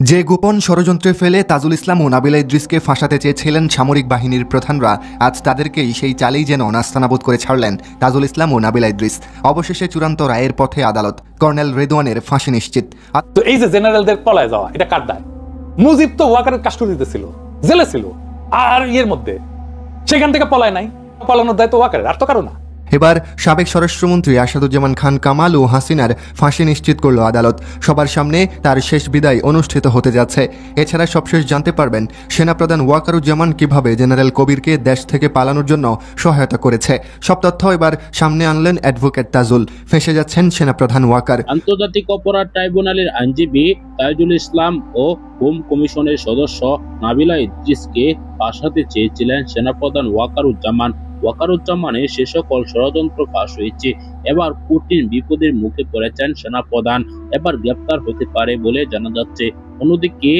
যে গোপন ষড়যন্ত্রে ফেলে তাজুল ইসলাম ও নাবিলা ইদ্রিসকে ফাঁসাতে চেয়েছিলেন সামরিক বাহিনীর প্রধানরা, আজ তাদেরকেই সেই চালেই যেন নাস্তানাবুদ করে ছাড়লেন তাজুল ইসলাম ও নাবিলা ইদ্রিস। অবশেষে চূড়ান্ত রায়ের পথে আদালত, কর্নেল রেদওয়ানের ফাঁসি নিশ্চিত। তো এই যে জেনারেলদের পলায় যাওয়া, এটা কার দায়? মুজিব তো ওয়াকারের কাস্টডিতে ছিল, জেলে ছিল, আর এর মধ্যে সেখান থেকে পলায় নাই। পলানোর দায় তো ওয়াকারের, আর তো কারো না। এবার সাবেক স্বরাষ্ট্রমন্ত্রী আসাদুজ্জামান খান কামাল ও হাসিনার ফাঁসি নিশ্চিত করল আদালত। সবার সামনে তার শেষ বিদায় অনুষ্ঠিত হতে যাচ্ছে। এছাড়া সবশেষ জানতে পারবেন সেনাপ্রধান ওয়াকারুজ্জামান কিভাবে জেনারেল কবিরকে দেশ থেকে পালানোর জন্য সহায়তা করেছে। সব তথ্য এবার সামনে আনলেন অ্যাডভোকেট তাজুল। ফেঁসে যাচ্ছেন সেনাপ্রধান ওয়াকার। আন্তর্জাতিক অপরাধ ট্রাইব্যুনালের আইনজীবী তাজুল ইসলাম ও হোম কমিশনের সদস্য নাবিলা ইদ্রিসকে ফাঁসাতে চেয়েছিলেন সেনাপ্রধান ওয়াকারুজ্জামান। ওয়াকারুজ্জামানের সে সকল ষড়যন্ত্র ফাঁস হয়েছে। এবার কঠিন বিপদের মুখে পড়েছেন সেনাপ্রধান। এবার গ্রেপ্তার হতে পারে বলে জানা যাচ্ছে। অন্যদিকে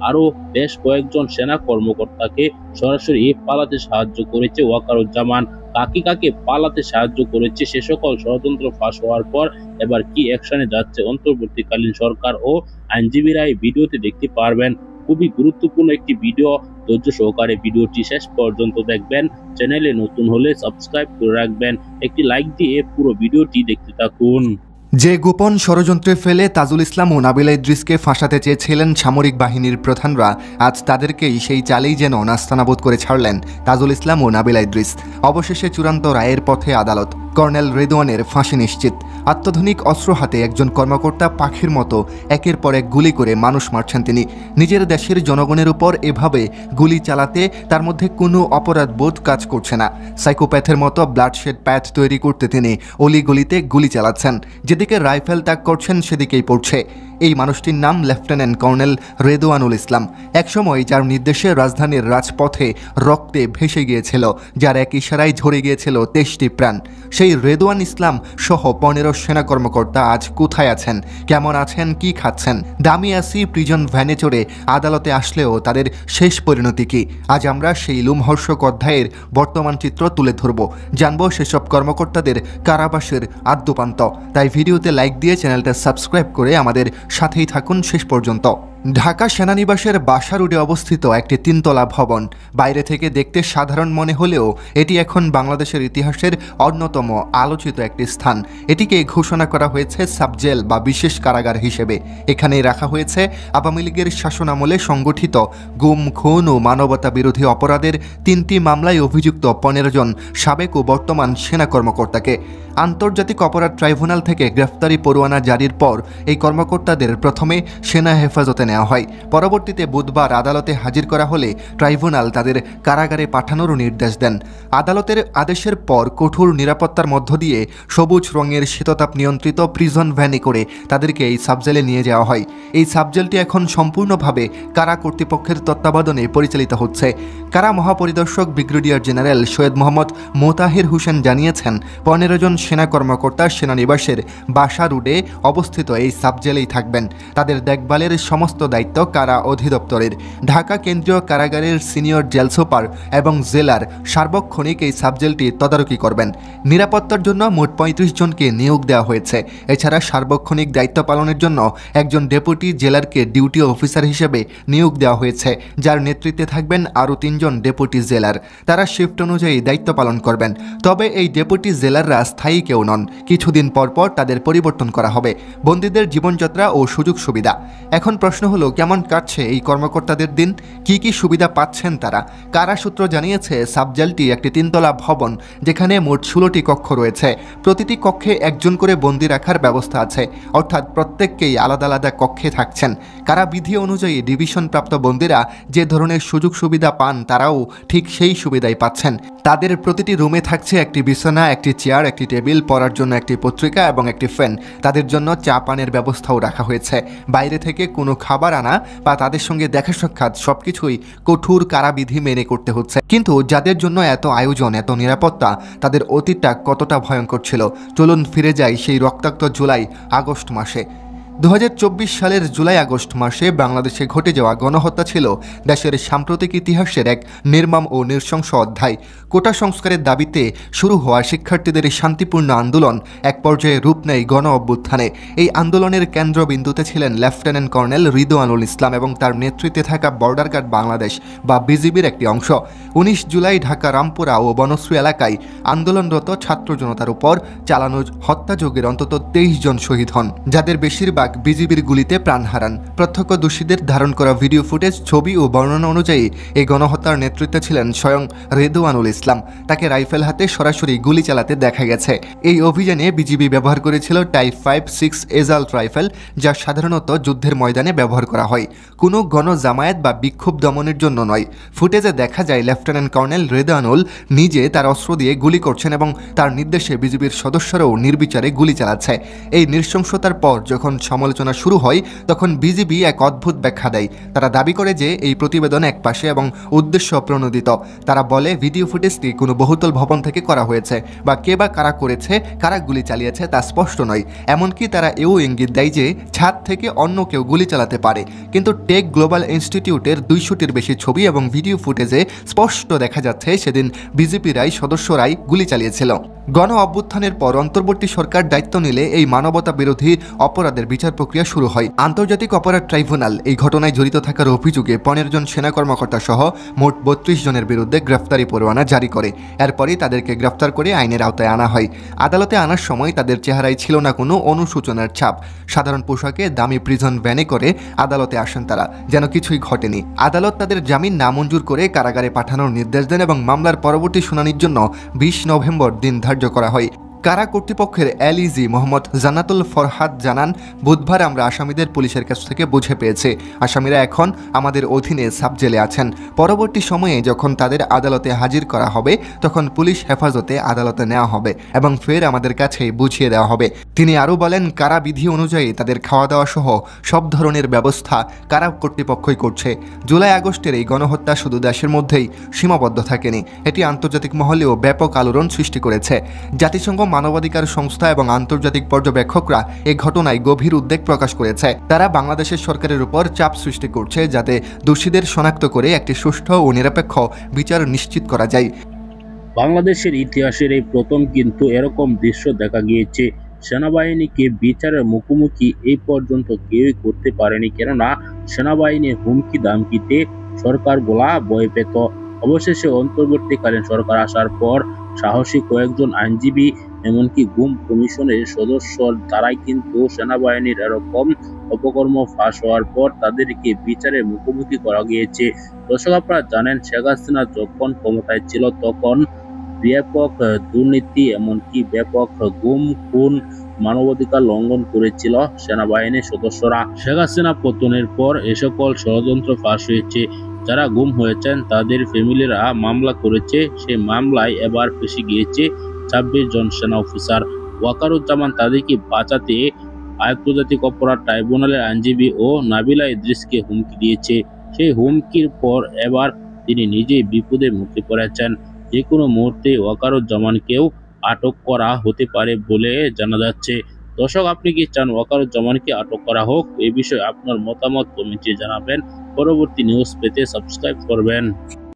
আরো বেশ কয়েকজন সেনা কর্মকর্তাকে সরাসরি পালাতে সাহায্য করেছে ওয়াকারুজ্জামান। কাকে কাকে পালাতে সাহায্য করেছে সে সকল ষড়যন্ত্র ফাঁস হওয়ার পর এবার কি অ্যাকশনে যাচ্ছে অন্তর্বর্তীকালীন সরকার ও আইনজীবীরা এই ভিডিওতে দেখতে পারবেন। খুবই গুরুত্বপূর্ণ একটি ভিডিও, ধৈর্য সহকারে ভিডিওটি শেষ পর্যন্ত দেখবেন। চ্যানেলে নতুন হলে সাবস্ক্রাইব করে রাখবেন, একটি লাইক দিয়ে পুরো ভিডিওটি দেখতে থাকুন। যে গোপন ষড়যন্ত্রে ফেলে তাজুল ইসলাম ও নাবিলা ইদ্রিসকে ফাঁসাতে চেয়েছিলেন সামরিক বাহিনীর প্রধানরা, আজ তাদেরকেই সেই চালেই যেন নাস্তানাবুদ করে ছাড়লেন তাজুল ইসলাম ও নাবিলা ইদ্রিস। অবশেষে চূড়ান্ত রায়ের পথে আদালত, কর্নেল রেদওয়ানের ফাঁসি নিশ্চিত। অত্যাধুনিক অস্ত্র হাতে একজন কর্মকর্তা পাখির মতো একের পর এক গুলি করে মানুষ মারছেন তিনি। নিজের দেশের জনগণের উপর এভাবে গুলি চালাতে তার মধ্যে কোনো অপরাধ বোধ কাজ করছে না। সাইকোপ্যাথের মতো ব্লাডশেড প্যাথ তৈরি করতে তিনি অলিগলিতে গুলি চালাচ্ছেন। যেদিকে রাইফেল ত্যাগ করছেন সেদিকেই পড়ছে। এই মানুষটির নাম লেফটেন্যান্ট কর্নেল রেদওয়ানুল ইসলাম। একসময় যার নির্দেশে রাজধানীর রাজপথে রক্তে ভেসে গিয়েছিল, যার এক ইশারায় ঝরে গিয়েছিল 23টি প্রাণ, সেই রেদওয়ান ইসলাম সহ 15 সেনা কর্মকর্তা আজ কোথায় আছেন, কেমন আছেন, কি খাচ্ছেন? দামি আসি প্রিজন ভ্যানে চড়ে আদালতে আসলেও তাদের শেষ পরিণতি কি? আজ আমরা সেই লোমহর্ষক অধ্যায়ের বর্তমান চিত্র তুলে ধরব, জানবো সেসব কর্মকর্তাদের কারাবাসের আদ্যপান্ত। তাই ভিডিওতে লাইক দিয়ে চ্যানেলটা সাবস্ক্রাইব করে আমাদের সাথেই থাকুন শেষ পর্যন্ত। ঢাকা সেনানিবাসের বাসা রোডে অবস্থিত একটি 3তলা ভবন। বাইরে থেকে দেখতে সাধারণ মনে হলেও এটি এখন বাংলাদেশের ইতিহাসের অন্যতম আলোচিত একটি স্থান। এটিকে ঘোষণা করা হয়েছে সাবজেল বা বিশেষ কারাগার হিসেবে। এখানেই রাখা হয়েছে আওয়ামী লীগের শাসনামলে সংগঠিত গুম, খুন ও মানবতা বিরোধী অপরাধের 3টি মামলায় অভিযুক্ত 15 জন সাবেক ও বর্তমান সেনা কর্মকর্তাকে। আন্তর্জাতিক অপরাধ ট্রাইব্যুনাল থেকে গ্রেফতারি পরোয়ানা জারির পর এই কর্মকর্তাদের প্রথমে সেনা হেফাজতে নেওয়া হয়। পরবর্তীতে বুধবার আদালতে হাজির করা হলে ট্রাইব্যুনাল তাদের কারাগারে পাঠানোরও নির্দেশ দেন। আদালতের আদেশের পর কঠোর নিরাপত্তার মধ্য দিয়ে সবুজ রঙের শীততাপ নিয়ন্ত্রিত প্রিজন ভ্যানে করে তাদেরকে এই সাবজেলে নিয়ে যাওয়া হয়। এই সাবজেলটি এখন সম্পূর্ণভাবে কারা কর্তৃপক্ষের তত্ত্বাবধানে পরিচালিত হচ্ছে। কারা মহাপরিদর্শক ব্রিগেডিয়ার জেনারেল সৈয়দ মোহাম্মদ মোতাহির হোসেন জানিয়েছেন, 15 জন সেনা কর্মকর্তা সেনানিবাসের বাসা রোডে অবস্থিত এই সাবজেলেই থাকবেন। তাদের দেখভালের সমস্ত দায়িত্ব কারা অধিদপ্তরের। ঢাকা কেন্দ্রীয় কারাগারের সিনিয়র জেল সুপার এবং জেলার সার্বক্ষণিক এই সাবজেলটি তদারকি করবেন। নিরাপত্তার জন্য মোট 35 জনকে নিয়োগ দেওয়া হয়েছে। এছাড়া সার্বক্ষণিক দায়িত্ব পালনের জন্য একজন ডেপুটি জেলারকে ডিউটি অফিসার হিসেবে নিয়োগ দেওয়া হয়েছে, যার নেতৃত্বে থাকবেন আরও 3 জন ডেপুটি জেলার। তারা শিফট অনুযায়ী দায়িত্ব পালন করবেন। তবে এই ডেপুটি জেলাররা স্থায়ী কেউ নন, কিছুদিন পর পর তাদের পরিবর্তন করা হবে। বন্দীদের জীবনযাত্রা ও সুযোগ সুবিধা। এখন প্রশ্ন হলো, কেমন কাটছে এই কর্মকর্তাদের দিন? কি কি সুবিধা পাচ্ছেন তারা? কারা সূত্র জানিয়েছে, সাবজেলটি একটি 3তলা ভবন, যেখানে মোট 16টি কক্ষ রয়েছে। প্রতিটি কক্ষে একজন করে বন্দী রাখার ব্যবস্থা আছে, অর্থাৎ প্রত্যেককেই আলাদা আলাদা কক্ষে থাকছেন। কারা বিধি অনুযায়ী ডিভিশনপ্রাপ্ত বন্দীরা যে ধরনের সুযোগ সুবিধা পান, তারাও ঠিক সেই সুবিধাই পাচ্ছেন। তাদের প্রতিটি রুমে থাকছে একটি বিছানা, একটি চেয়ার, একটি টেবিল, পড়ার জন্য একটি পত্রিকা এবং একটি ফ্যান। তাদের জন্য চা পানের ব্যবস্থাও রাখা হয়েছে। বাইরে থেকে কোনো খাবার আনা বা তাদের সঙ্গে দেখা সাক্ষাৎ সবকিছুই কঠোর কারাবিধি মেনে করতে হচ্ছে। কিন্তু যাদের জন্য এত আয়োজন, এত নিরাপত্তা, তাদের অতীতটা কতটা ভয়ঙ্কর ছিল? চলুন ফিরে যাই সেই রক্তাক্ত জুলাই আগস্ট মাসে। 2024 সালের জুলাই আগস্ট মাসে বাংলাদেশে ঘটে যাওয়া গণহত্যা ছিল দেশের সাম্প্রতিক ইতিহাসের এক নির্মম ও নৃশংস অধ্যায়। কোটা সংস্কারের দাবিতে শুরু হওয়া শিক্ষার্থীদের শান্তিপূর্ণ আন্দোলন এক পর্যায়ে রূপ নেয় গণ অভ্যুত্থানে। এই আন্দোলনের কেন্দ্রবিন্দুতে ছিলেন লেফটেন্যান্ট কর্নেল রিদওয়ানুল ইসলাম এবং তার নেতৃত্বে থাকা বর্ডার গার্ড বাংলাদেশ বা বিজিবির একটি অংশ। 19 জুলাই ঢাকা রামপুরা ও বনশ্রী এলাকায় আন্দোলনরত ছাত্র জনতার উপর চালানো হত্যাযজ্ঞের অন্তত 23 জন শহীদ হন, যাদের বেশিরভাগ বিজিবির গুলিতে প্রাণ হারান। প্রত্যক্ষদর্শীদের ধারণ করা ভিডিও ফুটেজ, ছবি ও বর্ণনা অনুযায়ী এই গণহত্যার নেতৃত্বে ছিলেন স্বয়ং রেদওয়ানুল ইসলাম। তাকে রাইফেল হাতে সরাসরি গুলি চালাতে দেখা গেছে। এই অভিযানে বিজিবি ব্যবহার করেছিল টাইপ 5.6 এজাল্ট রাইফেল, যা সাধারণত যুদ্ধের ময়দানে ব্যবহার করা হয়, কোনো গণজামায়াত বা বিক্ষোভ দমনের জন্য নয়। ফুটেজে দেখা যায় লেফটেন্যান্ট কর্নেল রেদওয়ানুল নিজে তার অস্ত্র দিয়ে গুলি করছেন এবং তার নির্দেশে বিজিবির সদস্যরাও নির্বিচারে গুলি চালাচ্ছে। এই নৃশংসতার পর যখন সমালোচনা শুরু হয় তখন বিজিবি এক অদ্ভুত ব্যাখ্যা দেয়। তারা দাবি করে যে এই প্রতিবেদন একপাশে এবং উদ্দেশ্য প্রণোদিত। তারা বলে ভিডিও ফুটেজটি কোনো বহুতল ভবন থেকে করা হয়েছে বা কে বা কারা করেছে, কারা গুলি চালিয়েছে তা স্পষ্ট নয়। এমনকি তারা এও ইঙ্গিত দেয় যে ছাদ থেকে অন্য কেউ গুলি চালাতে পারে। কিন্তু টেক গ্লোবাল ইনস্টিটিউটের 200টির বেশি ছবি এবং ভিডিও ফুটেজে স্পষ্ট দেখা যাচ্ছে সেদিন বিজেপিরাই সদস্যরাই গুলি চালিয়েছিল। গণ অভ্যুত্থানের পর অন্তর্বর্তী সরকার দায়িত্ব নিলে এই মানবতা বিরোধী অপরাধের বিচার প্রক্রিয়া শুরু হয়। আন্তর্জাতিক অপরাধ ট্রাইব্যুনাল এই ঘটনায় জড়িত থাকার অভিযোগে 15 জন সেনা কর্মকর্তা সহ মোট 32 জনের বিরুদ্ধে গ্রেফতারি পরোয়ানা জারি করে। এরপরই তাদেরকে গ্রেফতার করে আইনের আওতায় আনা হয়। আদালতে আনার সময় তাদের চেহারায় ছিল না কোনো অনুশোচনার ছাপ। সাধারণ পোশাকে দামি প্রিজন ভ্যানে করে আদালতে আসেন তারা, যেন কিছুই ঘটেনি। আদালত তাদের জামিন নামঞ্জুর করে কারাগারে পাঠানোর নির্দেশ দেন এবং মামলার পরবর্তী শুনানির জন্য 20 নভেম্বর দিন ধার্য করা হয়। কারা কর্তৃপক্ষের এলইজি মোহাম্মদ জান্নাতুল ফরহাদ জানান, বুধবার আমরা আসামিদের পুলিশের কাছ থেকে বুঝে পেয়েছি। আসামিরা এখন আমাদের অধীনে সাব জেলে আছেন। পরবর্তী সময়ে যখন তাদের আদালতে হাজির করা হবে তখন পুলিশ হেফাজতে আদালতে নেওয়া হবে এবং ফের আমাদের কাছেই বুঝিয়ে দেওয়া হবে। তিনি আরও বলেন, কারা বিধি অনুযায়ী তাদের খাওয়া দাওয়া সহ সব ধরনের ব্যবস্থা কারা কর্তৃপক্ষই করছে। জুলাই আগস্টের এই গণহত্যা শুধু দেশের মধ্যেই সীমাবদ্ধ থাকেনি, এটি আন্তর্জাতিক মহলেও ব্যাপক আলোড়ন সৃষ্টি করেছে। জাতিসংঘ, মানবাধিকার সংস্থা এবং আন্তর্জাতিক পর্যবেক্ষকরা এই ঘটনায় গভীর উদ্বেগ প্রকাশ করেছে। তারা বাংলাদেশের সরকারের উপর চাপ সৃষ্টি করছে যাতে দোষীদের শনাক্ত করে একটি সুষ্ঠু ও নিরপেক্ষ বিচার নিশ্চিত করা যায়। বাংলাদেশের ইতিহাসের এই প্রথম কিন্তু এরকম দৃশ্য দেখা গিয়েছে। সেনাবাহিনীকে বিচারের মুখোমুখি এই পর্যন্ত কেউই করতে পারেনি, কেননা সেনাবাহিনীর হুমকি দামকিতে সরকারগুলা ভয় পেত। অবশেষে অন্তর্বর্তীকালীন সরকার আসার পর সাহসী কয়েকজন আইনজীবী, এমনকি গুম কমিশনের সদস্য দ্বারাই কিন্তু সেনাবাহিনীর এরকম অপকর্ম ফাঁস হওয়ার পর তাদেরকে বিচারের মুখোমুখি করা গিয়েছে। দর্শক, আপনারা জানেন শেখ হাসিনা যখন ক্ষমতায় ছিল তখন ব্যাপক দুর্নীতি, এমনকি ব্যাপক গুম, খুন, মানবাধিকার লঙ্ঘন করেছিল সেনাবাহিনীর সদস্যরা। শেখ হাসিনা পতনের পর এ সকল ষড়যন্ত্র ফাঁস হয়েছে। যারা গুম হয়েছেন তাদের ফ্যামিলিরা মামলা করেছে। সেই মামলায় এবার ফেঁসে গিয়েছে 26 জন সেনা অফিসার। ওয়াকারুজ্জামান তাদেরকে বাঁচাতে আন্তর্জাতিক অপরাধ ট্রাইব্যুনালের আইনজীবী ও নাবিলা ইদ্রিসকে হুমকি দিয়েছে। সেই হুমকির পর এবার তিনি নিজেই বিপদের মুখে পড়েছেন। যে কোনো মুহূর্তে ওয়াকারুজ্জামানকেও আটক করা হতে পারে বলে জানা যাচ্ছে। দর্শক, আপনি কি চান ওয়াকারুজ্জামানকে আটক করা হোক? এ বিষয়ে আপনার মতামত কমেন্টে জানাবেন। পরবর্তী নিউজ পেতে সাবস্ক্রাইব করবেন।